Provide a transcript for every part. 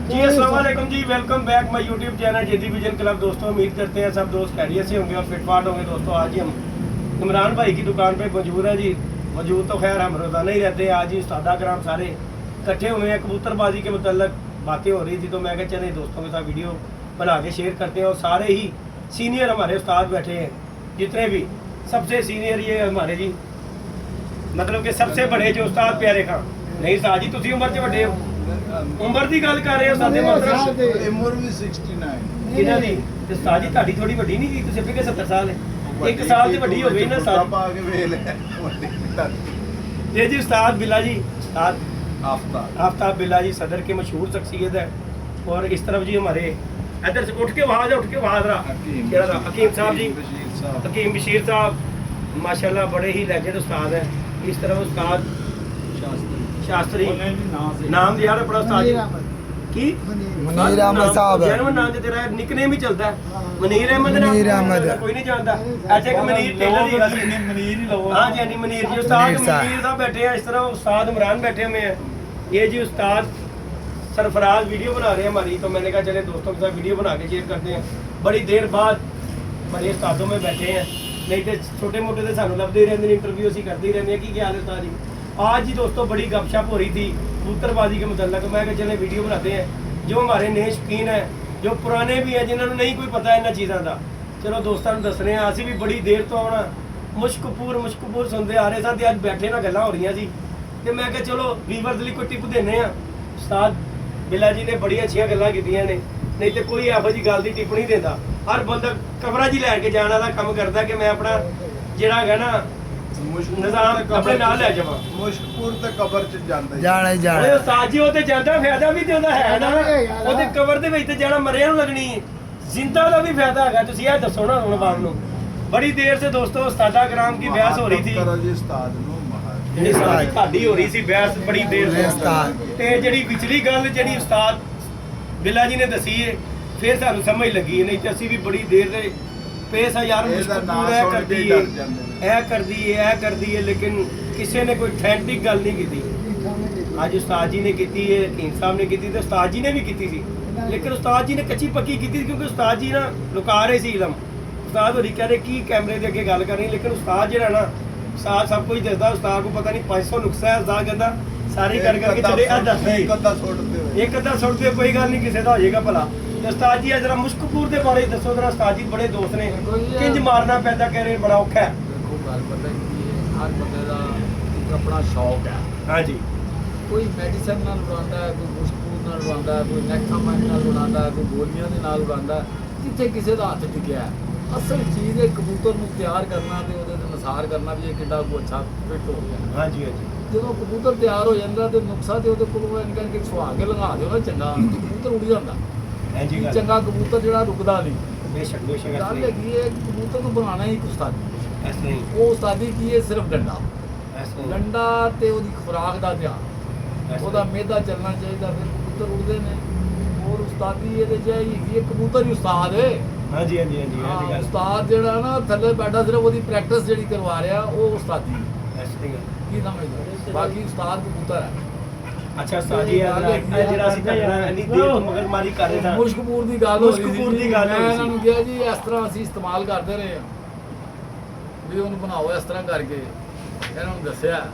जी अस्सलाम वालेकुम जी, welcome back my YouTube channel जेदी विजन क्लब। दोस्तों उम्मीद करते हैं सब दोस्त खैरियत से होंगे और फिटफाट होंगे। दोस्तों आज ही हम इमरान भाई की दुकान पे मौजूद है जी। मौजूद तो खैर हम रोज़ाना ही रहते हैं, आज ही उस्तादा कराम सारे इकट्ठे हुए हैं। कबूतरबाजी के मतलब बातें हो रही थी तो मैं कहा चले दोस्तों के साथ वीडियो बना के शेयर करते हैं। और सारे ही सीनियर हमारे उस्ताद बैठे हैं, जितने भी सबसे सीनियर ये हमारे जी मतलब कि सबसे बड़े जो उस्ताद प्यारे खान नहीं साह जी, तुम उम्र च वड्डे हो, उम्र की गल कर रहे हो साडे मतलब उम्र भी 69 किन्ना दी ते उस्ताद जी ਤੁਹਾਡੀ ਥੋੜੀ ਵੱਡੀ ਨਹੀਂ ਕੀ, ਤੁਸੀਂ ਵੀ 70 ਸਾਲ ਹੈ, एक साल ਦੀ ਵੱਡੀ ਹੋ ਗਈ ਨਾ ਸਾਲ ਪਾ ਕੇ ਵੇਲ ये जी उस्ताद बिल्ला जी, उस्ताद आफ्ताब आफ्ताब बिल्ला जी सदर के मशहूर शख्सियत है। और इस तरफ जी हमारे इधर से उठ के वहाँ जा, उठ के वहाँ जरा हकीम साहब जी, हकीम बशीर साहब माशाल्लाह बड़े ही लेजेंड उस्ताद हैं। इस तरफ उस्ताद शास्त्री नाम यार बड़ा उस्ताद जी की मुनीर अहमद साहब है। जर्मन नाम तेरा निकनेम ही चलता है मुनीर अहमद। मुनीर अहमद कोई नहीं जानता ऐसे कि मुनीर टेलर ही गल मुनीर ही लो। हाँ जी, हाँ जी मुनीर जी उस्ताद मुनीर साहब बैठे हैं। इस तरह उस्ताद इमरान बैठे हुए हैं। ये जी उस्ताद सरफराज वीडियो बना रहे हैं हमारी, तो मैंने कहा चले दोस्तों के साथ वीडियो बना के शेयर करते हैं। बड़ी देर बाद बड़े उस्तादों में बैठे हैं, नहीं तो छोटे मोटे तो सानू लभदे ही रहते हैं, इंटरव्यू असीं करते ही रहते हैं। की हाल है उस्ताद जी? आज जी दोस्तों बड़ी गपशप हो रही थी कबूतरबाजी के मुतल्लक। मैं कहा चले वीडियो बनाते हैं, जो हमारे नए शौकीन है, जो पुराने भी हैं, जिन्होंने नहीं कोई पता इन्होंने चीज़ों का, चलो दोस्तों को दस रहे हैं। असीं भी बड़ी देर तो आना मुश्कपूर सुनते आ रहे थे, अज बैठे ना गल्लां हो रही सी ते मैं कहा चलो वीवर्स लिए कोई टिप देने आ। उस्ताद बिल्ला जी ने बड़ी अच्छी गल्लां कीतियां ने, नहीं तो कोई ਇਹੋ ਜਿਹੀ ਗੱਲ ਦੀ टिप नहीं देता। हर बंदा कवरेज ही लैके जाने वाला काम करता कि मैं अपना ਜਿਹੜਾ है ना निजाम अपने नाल ले जावां। ਮੁਸ਼ਕਪੁਰ ਤੇ ਕਬਰ ਚ ਜਾਂਦਾ ਜਾਣਾ ਹੀ ਓਏ ਜਾਣਾ। ਉਸਤਾਦ ਜੀ ਉਹ ਤੇ ਜਾਂਦਾ ਫਾਇਦਾ ਵੀ ਤੇ ਉਹਦਾ ਹੈ ਨਾ, ਉਹਦੇ ਕਵਰ ਦੇ ਵਿੱਚ ਤੇ ਜਾਣਾ ਮਰਿਆ ਨੂੰ ਲੱਗਣੀ ਹੈ, ਜ਼ਿੰਦਾ ਦਾ ਵੀ ਫਾਇਦਾ ਹੈਗਾ। ਤੁਸੀਂ ਇਹ ਦੱਸੋ ਨਾ ਹੁਣ ਬਾਪ ਨੂੰ। बड़ी देर से दोस्तों उस्तादा कराम की बहस हो रही थी, ਜੀ ਉਸਤਾਦ ਨੂੰ ਮਹਾਰਾਜ ਜਿਹੜੀ ਸਾਡੀ ਤੁਹਾਡੀ ਹੋ ਰਹੀ ਸੀ ਬਹਿਸ ਬੜੀ ਦੇਰ ਤੋਂ। ਉਸਤਾਦ ਤੇ ਜਿਹੜੀ ਵਿਚਲੀ ਗੱਲ ਜਿਹੜੀ ਉਸਤਾਦ ਬਿੱਲਾ ਜੀ ਨੇ ਦੱਸੀ ਹੈ ਫਿਰ ਸਾਨੂੰ ਸਮਝ ਲੱਗੀ, ਨਹੀਂ ਤੇ ਅਸੀਂ ਵੀ ਬੜੀ ਦੇਰ ਦੇ ਪੇਸ ਆ ਯਾਰ ਮੁਸ਼ਕਲ ਹੈ ਕਰਦੀ ਹੈ ਇਹ ਕਰਦੀ ਹੈ ਇਹ ਕਰਦੀ ਹੈ, ਲੇਕਿਨ ਕਿਸੇ ਨੇ ਕੋਈ ਅਥੈਂਟਿਕ ਗੱਲ ਨਹੀਂ ਕੀਤੀ। ਅੱਜ ਉਸਤਾਦ ਜੀ ਨੇ ਕੀਤੀ ਹੈ, ਹकीम ਸਾਹਿਬ ਨੇ ਕੀਤੀ ਤੇ ਉਸਤਾਦ ਜੀ ਨੇ ਵੀ ਕੀਤੀ ਸੀ, ਲੇਕਿਨ ਉਸਤਾਦ ਜੀ ਨੇ ਕੱਚੀ ਪੱਕੀ ਕੀਤੀ ਕਿਉਂਕਿ ਉਸਤਾਦ ਜੀ ਨਾ ਲੁਕਾ ਰਹੇ ਸੀ ਇਲਮ। ਉਸਤਾਦ ਹੋਰੀ ਕਹਿ ਰਹੇ ਕੀ ਕੈਮਰੇ ਦੇ ਅੱਗੇ ਗੱਲ ਕਰਨੀ, ਲੇਕਿਨ ਉਸਤਾਦ ਜਿਹੜਾ ਨਾ ਉਸਤਾਦ ਸਭ ਕੁਝ ਦੱਸਦਾ। ਉਸਤਾਦ ਨੂੰ ਪਤਾ ਨਹੀਂ 500 ਨੁਕਸਾ ਹੈ, ਉਸਤਾਦ ਕਹਿੰਦਾ ਸਾਰੇ ਕਰਕੇ ਚਲੇ ਆ ਦੱਸ ਇੱਕ ਅੱਧਾ ਸੁੱਟਦੇ ਹੋਏ ਇੱਕ ਅੱਧਾ ਸੁੱਟਦੇ ਕੋਈ ਗੱਲ ਨਹੀਂ, ਕਿਸੇ ਦਾ ਹੋ ਜਾਏਗਾ ਭਲਾ। ਤੇ ਉਸਤਾਦ ਜੀ ਜਰਾ ਮੁਸ਼ਕਪੂਰ ਦੇ ਬਾਰੇ ਦੱਸੋ ਜਰਾ। ਉਸਤਾਦ ਜੀ ਬੜੇ ਦੋਸਤ ਨੇ, ਕਿੰਜ ਮਾਰਨਾ ਪੈਂਦਾ ਕਹਿ ਰਹੇ ਬੜਾ ਔਖਾ ਹੈ। ਦੇਖੋ ਗੱਲ ਪਤਾ ਕੀ ਹੈ, ਹਰ ਬੰਦੇ ਦਾ ਇੱਕ ਆਪਣਾ ਸ਼ੌਕ ਹੈ। ਹਾਂਜੀ ਕੋਈ ਮੈਡੀਸਨ ਨਾਲ ਉਡਾਉਂਦਾ ਹੈ, ਕੋਈ ਮੁਸ਼ਕਪੂਰ ਨਾਲ ਉਡਾਉਂਦਾ ਹੈ, ਕੋਈ ਨੈਕਥਾਮਾਈਨ ਨਾਲ ਉਡਾਉਂਦਾ ਹੈ, ਕੋਈ ਗੋਲੀਆਂ ਦੇ ਨਾਲ ਉਡਾਉਂਦਾ ਹੈ, ਜਿੱਥੇ ਕਿਸੇ ਦਾ ਹੱਥ ਟਿਕਿਆ ਹੈ। ਅਸਲ ਚੀਜ਼ ਹੈ ਕਬੂਤਰ ਨੂੰ ਤਿਆਰ ਕਰਨਾ ਤੇ ਉਹਦੇ ਤੇ ਨਿਸਾਰ ਕਰਨਾ ਵੀ ਇਹ ਕਿੱਡਾ ਕੁ ਅੱਛਾ ਫਿੱਟ ਹੋ ਗਿਆ। ਹਾਂਜੀ ਹਾਂਜੀ ਜਦੋਂ ਕਬੂਤਰ ਤਿਆਰ ਹੋ ਜਾਂਦਾ ਤੇ ਨੁਕਸਾ ਤੇ ਉਹਦੇ ਕੋਲ ਇਨਕਾਂ ਕਿ ਸੁਹਾ ਕੇ ਲਗਾ ਦਿਓ ਨਾ ਚੰਗਾ, ਕਬੂਤਰ ਉੱਡ ਜਾਂਦਾ। ਹਾਂਜੀ ਗੱਲ ਚੰਗਾ ਕਬੂਤਰ ਜਿਹੜਾ ਰੁਕਦਾ ਨਹੀਂ। ਬੇਸ਼ੱਕ ਬੇਸ਼ੱਕ ਗੱਲ ਹੈਗੀ ਹੈ ਕਬੂਤਰ ਨੂੰ ਬਣਾਉਣਾ ਹੀ ਇੱਕ ਉਸਤਾਦੀ। ਇਸ ਨਹੀਂ ਉਹ ਉਸਤਾਦੀ ਕੀ ਹੈ? ਸਿਰਫ ਡੰਡਾ, ਇਸ ਨਹੀਂ ਡੰਡਾ ਤੇ ਉਹਦੀ ਖੁਰਾਕ ਦਾ ਧਿਆਨ, ਉਹਦਾ ਮਿਹਦਾ ਚੱਲਣਾ ਚਾਹੀਦਾ, ਫਿਰ ਕਬੂਤਰ ਉੱਡਦੇ ਨੇ। ਹੋਰ ਉਸਤਾਦੀ ਇਹਦੇ ਚ ਹੈਗੀ ਹੈ, ਕਬੂਤਰ ਹੀ ਉਸਤਾਦ ਹੈ। ਹਾਂਜੀ ਹਾਂਜੀ ਹਾਂਜੀ ਹਾਂ, ਹਾਂਜੀ ਗੱਲ ਉਸਤਾਦ ਜਿਹੜਾ ਨਾ ਥੱਲੇ ਬੈਠਾ ਸਿਰਫ ਉਹਦੀ ਪ੍ਰੈਕਟਿਸ ਜਿਹੜੀ ਕਰਵਾ ਰਿਹਾ ਉਹ ਉਸਤਾਦੀ ਹੈ। ਇਸ ਨਹੀਂ ਗੱਲ। ਕੀ ਸਮਝਦੇ? ਬਾਕੀ ਉਸਤਾਦ ਕਬੂਤਰ ਹੈ। ਅੱਛਾ ਉਸਤਾਦ ਜੀ ਇਹ ਜਿਹੜਾ ਅਸੀਂ ਕਰਨਾ ਇੰਨੀ ਦੇਰ ਤੋਂ ਮਗਰਮਾਰੀ ਕਰ ਰਹੇ ਸਾਂ। ਮੁਸ਼ਕਪੂਰ ਦੀ ਗੱਲ ਹੋ ਰਹੀ ਸੀ। ਮੁਸ਼ਕਪੂਰ ਦੀ ਗੱਲ ਹੋ ਰਹੀ ਮੈਂ ਸੀ। ਇਹਨਾਂ ਨੂੰ ਕਿਹਾ ਜੀ ਇਸ ਤਰ੍ਹਾਂ ਅਸੀਂ ਇਸਤੇਮਾਲ ਕਰਦੇ ਰਹੇ ਹਾਂ ਵੀ ਉਹਨੂੰ ਬਣਾਓ ਇਸ ਤਰ੍ਹਾਂ ਕਰਕੇ। ਇਹਨਾਂ ਨੂੰ ਦੱਸਿਆ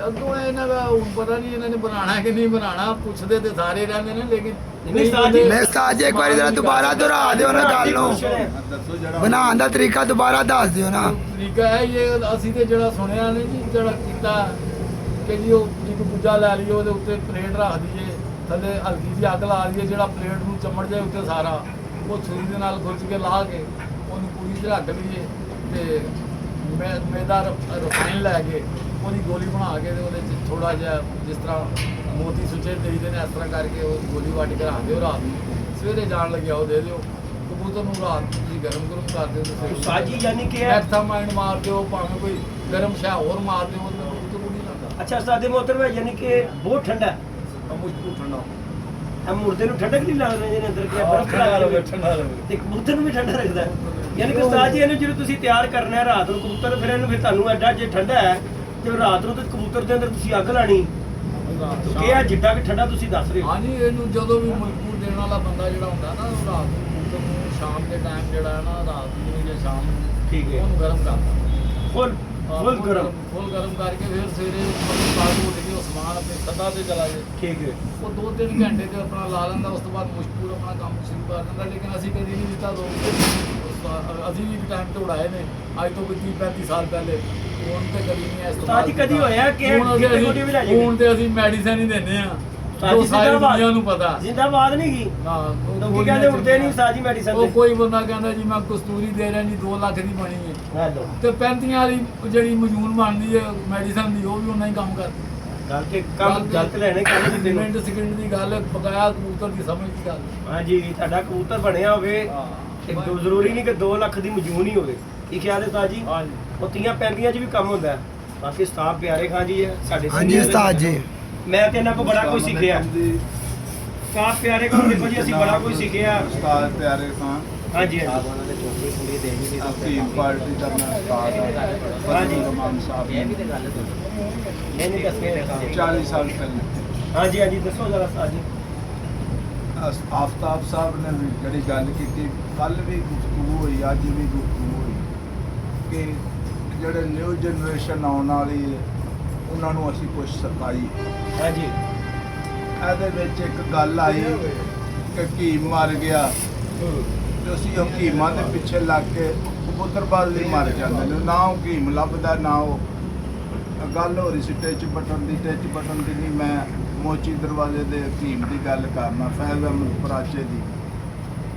ਅੱਗੋਂ ਇਹਨਾਂ ਦਾ ਹੁਣ ਪਤਾ ਨਹੀਂ ਇਹਨਾਂ ਨੇ ਬਣਾਉਣਾ ਕਿ ਨਹੀਂ ਬਣਾਉਣਾ, ਪੁੱਛਦੇ ਤੇ ਸਾਰੇ ਰਹਿੰਦੇ ਨੇ ਲੇਕਿਨ ਨਹੀਂ ਉਸਤਾਦ ਜੀ ਮੈਂ ਉਸਤਾਦ ਜੀ ਇੱਕ ਵਾਰੀ ਜਰਾ ਦੁਬਾਰਾ ਦੁਹਰਾ ਦਿਓ ਨਾ ਗੱਲ ਨੂੰ, ਦੱਸੋ ਜਿਹੜਾ ਬਣਾਉਣ ਦਾ ਤਰੀਕਾ ਦੁਬਾਰਾ ਦੱਸ ਦਿਓ ਨਾ। ਤਰੀਕਾ ਹੈ ਇਹ ਅਸੀਂ ਤੇ ਜਿਹੜਾ ਸੁਣਿਆ ਨੇ ਜੀ, ਜਿਹੜਾ ਕੀਤਾ ਕਿ ਜੀ ਉਹ ਇੱਕ ਗੁੱਜਾ ਲੈ ਲਈਏ, ਉਹਦੇ ਉੱਤੇ ਪਲੇਟ ਰੱਖ ਦਈਏ, ਥੱਲੇ ਹਲਕੀ ਜਿਹੀ ਅੱਗ ਲਾ ਦਈਏ, ਜਿਹੜਾ ਪਲੇਟ ਨੂੰ ਚਮੜ ਜਾਏ ਉੱਤੇ ਸਾਰਾ, ਉਹ ਛੁਰੀ ਦੇ ਨਾਲ ਖੁਰਚ ਕੇ ਲਾ ਕੇ ਉਹਨੂੰ ਪੂਰੀ 'ਚ ਰੱਖ ਲਈਏ ਤੇ ਮੈਦਾ ਰਿਫਾਈਨ ਲੈ ਕੇ ਉਹਦੀ ਗੋਲੀ ਬਣਾ ਕੇ ਤੇ ਉਹਦੇ 'ਚ ਥੋੜਾ ਜਿਹਾ ਜਿਸ ਤਰ੍ਹਾਂ ਮੋਤੀ ਸੁੱਚੇ ਦੇਈਦੇ ਨੇ ਇਸ ਤਰ੍ਹਾਂ ਕਰਕੇ ਉਹ ਗੋਲੀ ਵੱਟ ਕੇ ਰੱਖ ਦਿਓ ਰਾਤ ਨੂੰ, ਸਵੇਰੇ ਜਾਣ ਲੱਗਿਆ ਉਹ ਦੇ ਦਿਓ ਕਬੂਤਰ ਨੂੰ। ਰਾਤ ਤੁਸੀਂ ਗਰਮ ਕਰ ਦਿਓ ਤੇ ਉਸਤਾਦ ਜੀ ਯਾਨੀ ਕਿ ਐਕਸਾਮਾਈਨ ਮਾਰ ਦਿਓ, ਭਾਵੇਂ ਕੋਈ ਗਰਮ ਸ਼ੈ ਹੋਰ ਮਾਰ ਦਿਓ, ਉਹਦੇ ਨਾਲ ਕਬੂਤਰ ਉੱਡ ਨਹੀਂ ਜਾਂਦਾ। अच्छा उस्ताद मोहतरम है यानी कि बहुत ठंडा है, ਮੁਸ਼ਕਲ ਠੰਡਾ हम मुर्दे ਨੂੰ ਠੰਡਕ ਨਹੀਂ ਲੱਗਦਾ ਜਿਹਨੇ ਅੰਦਰ ਕੀ ਬਰਫ਼ ਖੜਾ ਲਵੇ ਠੰਡਾ ਰਹੇ। ਤੇ ਕਬੂਤਰ ਨੂੰ ਵੀ ਠੰਡਾ ਰੱਖਦਾ ਹੈ। ਯਾਨੀ ਕਿ ਉਸਤਾਦ ਜੀ ਇਹਨੂੰ ਜਦੋਂ ਤੁਸੀਂ ਤਿਆਰ ਕਰਨਾ ਹੈ ਰਾਤ ਨੂੰ ਕਬੂਤਰ, ਫਿਰ ਇਹਨੂੰ ਫਿਰ ਤੁਹਾਨੂੰ ਐਡਾ ਜੇ ਠੰਡਾ ਹੈ ਤੇ ਰਾਤ ਨੂੰ ਤੇ ਕਬੂਤਰ ਦੇ ਅੰਦਰ ਤੁਸੀਂ ਅੱਗ ਲਾਣੀ ਰਾਤ ਕਿ ਆ ਜਿੱਦਾਂ ਕਿ ਠੰਡਾ ਤੁਸੀਂ ਦੱਸ ਰਹੇ ਹੋ ਹਾਂਜੀ ਇਹਨੂੰ ਜਦੋਂ ਵੀ ਮਜ਼ਦੂਰ ਦੇਣ ਵਾਲਾ ਬੰਦਾ ਜਿਹੜਾ ਹੁੰਦਾ ਨਾ ਉਹ ਰਾਤ ਨੂੰ ਕਬੂਤਰ ਨੂੰ ਸ਼ਾਮ ਦੇ ਟਾਈਮ ਜਿਹੜਾ ਹੈ ਨਾ ਰਾਤ ਨੂੰ ਜਾਂ ਸ਼ਾਮ ਨੂੰ ਠੀਕ ਹੈ ਉਹਨੂੰ ਗਰਮ ਕਰਦਾ ਫੁੱਲ ਗਰਮ ਫੁੱਲ ਗਰਮ ਕਰਕੇ ਫਿਰ ਸਵੇਰੇ ਬਾਅਦ ਉੱਠ ਕੇ ਉਹ ਸਮਾਨ ਆਪਣੇ ਸੱਦਾ ਤੇ ਚਲਾ ਜੇ ਠੀਕ ਹੈ ਉਹ 2-3 ਘੰਟੇ ਤੇ ਆਪਣਾ ਲਾ ਲੈਂਦਾ ਉਸ ਤੋਂ ਬਾਅਦ ਮੁਸ਼ਕਲ ਆਪਣਾ ਕੰਮ ਸ਼ੁਰੂ ਕਰ ਦਿੰਦਾ ਲੇਕਿਨ ਅਸੀਂ ਕਦੀ ਨਹੀਂ ਦਿੱਤਾ ਅਸੀਂ ਵੀ ਟਾਈਮ ਤੇ ਉਡਾਏ ਨੇ ਅੱਜ ਤੋਂ ਕੋਈ 30-35 ਸਾਲ ਪਹਿਲੇ ਹੁਣ ਤੇ ਕਦੀ ਨਹੀਂ ਇਸ ਤਾਂ ਜੀ ਕਦੀ ਹੋਇਆ ਕਿ ਕਿਤੇ ਕੋਟੀ ਵੀ ਲੈ ਜਾਈਏ ਹੁਣ ਤੇ ਅਸੀਂ ਮੈਡੀਸਨ ਹੀ ਦਿੰਦੇ ਆ ਸਾਜੀ ਜੋ ਸਾਰੀ ਜ਼ਿੰਦਾਬਾਦ। ਦੁਨੀਆ ਨੂੰ ਪਤਾ ਜ਼ਿੰਦਾਬਾਦ ਨਹੀਂ ਗਈ ਹਾਂ ਲੋਕੀ ਕਹਿੰਦੇ ਉੱਠਦੇ ਨਹੀਂ ਸਾਜੀ ਮੈਡੀਸਨ ਉਹ ਤੇ ਕੋਈ ਬੰਦਾ ਕਹਿੰਦਾ ਜੀ ਮੈਂ ਕਸਤੂਰੀ ਦੇ ਰਿਹਾ ਜੀ 2 ਲੱਖ ਦੀ ਬਣੀ ਹੈ ਹੈਲੋ ਤੇ 35 ਵਾਲੀ ਜਿਹੜੀ ਮਜੂਨ ਬਣਦੀ ਹੈ ਮੈਡੀਸਨ ਦੀ ਉਹ ਵੀ ਉਨਾ ਹੀ ਕੰਮ ਕਰਦੀ ਗੱਲ ਤੇ ਕੰਮ ਗਲਤ ਲੈਣੇ ਕੰਮ ਦੀ ਦਿਨ ਮਿੰਟ ਸਕਿੰਟ ਦੀ ਗੱਲ ਹੈ, ਬਕਾਇਆ ਕਬੂਤਰ ਦੀ ਸਮਝ ਦੀ ਗੱਲ ਹਾਂਜੀ ਤੁਹਾਡਾ ਕਬੂਤਰ ਬਣਿਆ ਹੋਵੇ ਇੱਕ ਦੋ ਜ਼ਰੂਰੀ ਨਹੀਂ ਕਿ 2 ਲੱਖ ਦੀ ਮਜੂਨ ਹੀ ਹੋਵੇ ਕੀ ਖਿਆਲ ਹੈ ਸਾਜੀ ਹਾਂਜੀ ਉਹ 30-35 ਚ ਵੀ ਕੰਮ ਹੁੰਦਾ ਹੈ। ਬਾਕੀ ਸਟਾਫ ਪਿਆਰੇ ਖਾਂ ਜੀ ਹੈ ਸਾਡੇ ਹਾਂਜੀ senior ਉਸਤਾਦ ਜੀ ਮੈਂ ਤੇ ਇਹਨਾਂ ਕੋਲ ਬੜਾ ਕੁਝ ਸਿੱਖਿਆ ਸਟਾਫ ਪਿਆਰੇ ਖਾਂ ਦੇਖੋ ਜੀ ਅਸੀਂ ਬੜਾ ਕੁਝ ਸਿੱਖਿਆ ਉਸਤਾਦ ਪਿਆਰੇ ਖਾਨ ਹਾਂਜੀ ਅਫੀਮ ਪਾਰਟੀ ਦਾ ਮੈਂ ਉਸਤਾਦ ਹਾਂ ਹਾਂਜੀ। ਇਮਾਮ ਸਾਹਿਬ ਨੇ ਨਹੀਂ ਦੱਸਦੇ 40 ਸਾਲ ਪਹਿਲੇ ਹਾਂਜੀ ਹਾਂਜੀ ਦੱਸੋ ਜ਼ਰਾ ਸਾਜੀ ਆਫਤਾਬ ਸਾਹਿਬ ਨੇ ਵੀ ਜਿਹੜੀ ਗੱਲ ਕੀਤੀ ਕੱਲ ਵੀ ਗੁਫ਼ਤਗੂ ਹੋਈ ਅੱਜ ਵੀ ਗੁਫ਼ਤਗੂ ਹੋਈ ਕਿ ਜਿਹੜੇ ਨਿਊ ਜਨਰੇਸ਼ਨ ਆਉਣ ਵਾਲੀ ਹੈ ਉਹਨਾਂ ਨੂੰ ਅਸੀਂ ਕੁਝ ਸਿਖਾਈ ਹਾਂਜੀ ਇਹਦੇ ਵਿੱਚ ਇੱਕ ਗੱਲ ਆਈ ਕਿ ਹਕੀਮ ਮਰ ਗਿਆ ਤੇ ਅਸੀਂ ਹਕੀਮਾਂ ਦੇ ਪਿੱਛੇ ਲੱਗ ਕੇ ਕਬੂਤਰਬਾਜ਼ ਵੀ ਮਰ ਜਾਂਦੇ ਨੇ ਨਾ ਉਹ ਹਕੀਮ ਲੱਭਦਾ ਨਾ ਉਹ ਗੱਲ ਹੋ ਰਹੀ ਸੀ ਟਿੱਚ ਬਟਨ ਦੀ ਨਹੀਂ ਮੈਂ ਮੋਚੀ ਦਰਵਾਜ਼ੇ ਦੇ ਹਕੀਮ ਦੀ ਗੱਲ ਕਰਨਾ ਫੈਜ਼ ਅਹਿਮਦ ਪਰਾਚੇ ਦੀ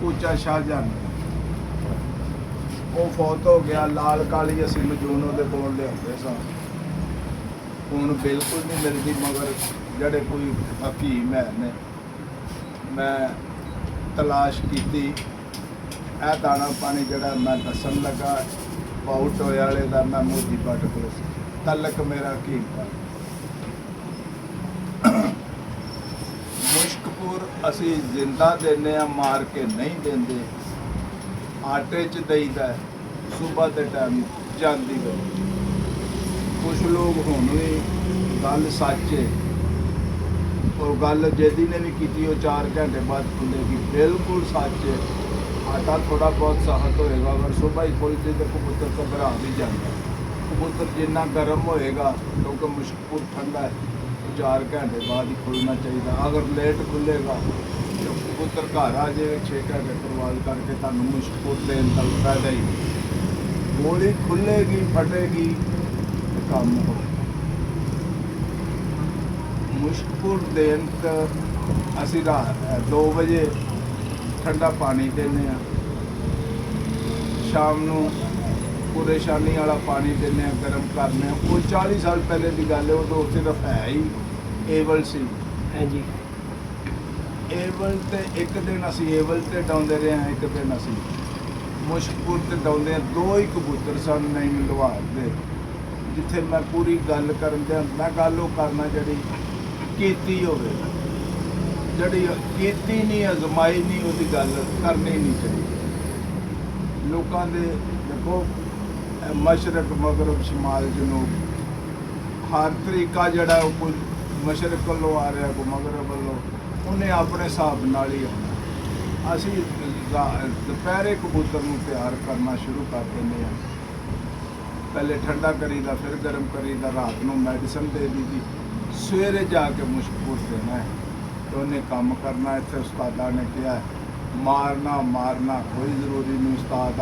ਉੱਚਾ ਸ਼ਾਹਜਹਾਨ ਉਹ ਫੌਤ ਹੋ ਗਿਆ ਲਾਲ ਕਾਲੀ ਅਸੀਂ ਮਜੂਨ ਉਹਦੇ ਕੋਲ ਲਿਆਉਂਦੇ ਸਾਂ ਹੁਣ ਬਿਲਕੁਲ ਨਹੀਂ ਮਿਲਦੀ ਮਗਰ ਜਿਹੜੇ ਕੋਈ ਹਕੀਮ ਹੈ ਨੇ ਮੈਂ ਤਲਾਸ਼ ਕੀਤੀ ਇਹ ਦਾਣਾ ਪਾਣੀ ਜਿਹੜਾ ਮੈਂ ਦੱਸਣ ਲੱਗਾ ਪਾਉਟ ਹੋਏ ਵਾਲੇ ਦਾ ਮੈਂ ਮੋਦੀ ਪੱਟ ਕੋਲ ਸੀ ਤਲਕ ਮੇਰਾ ਹਕੀਮ ਪਾ ਮੁਸ਼ਕਪੁਰ ਅਸੀਂ ਜ਼ਿੰਦਾ ਦਿੰਦੇ ਆ ਮਾਰ ਕੇ ਨਹੀਂ ਦਿੰਦੇ ਆਟੇ 'ਚ ਦਈਦਾ ਸਵੇਰ ਦੇ ਟਾਈਮ ਜਾਂਦੀ ਗਈ ਕੁਛ ਲੋਕ ਹੁਣ ਵੀ ਗੱਲ ਸੱਚ ਹੈ ਉਹ ਗੱਲ ਜਿਹਦੀ ਨੇ ਵੀ ਕੀਤੀ ਉਹ 4 ਘੰਟੇ ਬਾਅਦ ਖੁੱਲੇਗੀ ਬਿਲਕੁਲ ਸੱਚ ਹੈ ਆਟਾ ਥੋੜਾ ਬਹੁਤ ਸਾਹਤ ਹੋਏਗਾ ਅਗਰ ਸਵੇਰ ਹੀ ਖੁੱਲ੍ਹਦੀ ਤਾਂ ਕਬੂਤਰ ਘਬਰਾ ਵੀ ਜਾਂਦਾ ਕਬੂਤਰ ਜਿੰਨਾ ਗਰਮ ਹੋਏਗਾ ਕਿਉਂਕਿ ਮੁਸ਼ਕਪੁਰ ਠੰਡਾ ਹੈ 4 ਘੰਟੇ ਬਾਅਦ ਹੀ ਖੁੱਲ੍ਹਣਾ ਚਾਹੀਦਾ ਅਗਰ ਲੇਟ ਖੁੱਲ੍ਹੇਗਾ ਤਾਂ ਕਬੂਤਰ ਘਰ ਆ ਜਾਵੇ 6 ਘੰਟੇ ਪਰਵਾਜ਼ ਕਰਕੇ ਤੁਹਾਨੂੰ ਮੁਸ਼ਕਪੁਰ ਦੇਣ ਦਾ ਫਾਇਦਾ ਹੀ ਗੋਲੀ ਖੁੱਲ੍ਹੇਗੀ ਫਟੇਗੀ ਕੰਮ ਹੋ ਮੁਸ਼ਕਪੁਰ ਦੇਣ ਅਸੀਂ ਰਾਤ 2 ਵਜੇ ਠੰਡਾ ਪਾਣੀ ਦਿੰਦੇ ਆ ਸ਼ਾਮ ਨੂੰ ਪਰੇਸ਼ਾਨੀ ਵਾਲਾ ਪਾਣੀ ਦਿੰਦੇ ਆ ਗਰਮ ਕਰਨੇ ਆ ਉਹ 40 ਸਾਲ ਪਹਿਲੇ ਦੀ ਗੱਲ ਹੈ ਉਹ ਤਾਂ ਉੱਥੇ ਤਾਂ ਹੈ ਹੀ ਏਵਲ ਸੀ ਹਾਂਜੀ ਏਵਲ ਤੇ ਇੱਕ ਦਿਨ ਅਸੀਂ ਏਵਲ ਤੇ ਡਾਉਂਦੇ ਰਹੇ ਹਾਂ ਇੱਕ ਦਿਨ ਅਸੀਂ ਮੁਸ਼ਕਪੁਰ ਤੇ ਡਾਉਂਦੇ ਹਾਂ 2 ਹੀ ਕਬੂਤਰ ਸਨ ਨਹੀਂ ਲਵਾਰ ਦੇ ਜਿੱਥੇ ਮੈਂ ਪੂਰੀ ਗੱਲ ਕਰਨ ਦੇ ਮੈਂ ਗੱਲ ਉਹ ਕਰਨਾ ਜਿਹੜੀ ਕੀਤੀ ਹੋਵੇ ਜਿਹੜੀ ਕੀਤੀ ਨਹੀਂ ਅਜ਼ਮਾਈ ਨਹੀਂ ਉਹਦੀ ਗੱਲ ਕਰਨੀ ਨਹੀਂ ਚਾਹੀਦੀ ਲੋਕਾਂ ਦੇ ਦੇਖੋ ਮਸ਼ਰਕ ਮਗਰਬ ਸ਼ਮਾਲ ਜਨੂਬ ਹਰ ਤਰੀਕਾ ਜਿਹੜਾ ਉਹ ਕੋਈ ਮਸ਼ਰਕ ਵੱਲੋਂ ਆ ਰਿਹਾ ਕੋਈ ਮਗਰਬ ਵੱਲੋਂ ਉਹਨੇ ਆਪਣੇ ਹਿਸਾਬ ਨਾਲ ਹੀ ਆਉਣਾ ਅਸੀਂ ਦੁਪਹਿਰੇ ਕਬੂਤਰ ਨੂੰ ਤਿਆਰ ਕਰਨਾ ਸ਼ੁਰੂ ਕਰ ਦਿੰਦੇ ਹਾਂ ਪਹਿਲੇ ਠੰਡਾ ਕਰੀਦਾ ਫਿਰ ਗਰਮ ਕਰੀਦਾ ਰਾਤ ਨੂੰ ਮੈਡੀਸਨ ਦੇ ਦਿੱਤੀ ਸਵੇਰੇ ਜਾ ਕੇ ਮੁਸ਼ਕਪੁਰ ਦੇਣਾ ਹੈ ਤੇ ਉਹਨੇ ਕੰਮ ਕਰਨਾ ਇੱਥੇ ਉਸਤਾਦਾਂ ਨੇ ਕਿਹਾ ਮਾਰਨਾ ਕੋਈ ਜ਼ਰੂਰੀ ਨਹੀਂ ਉਸਤਾਦ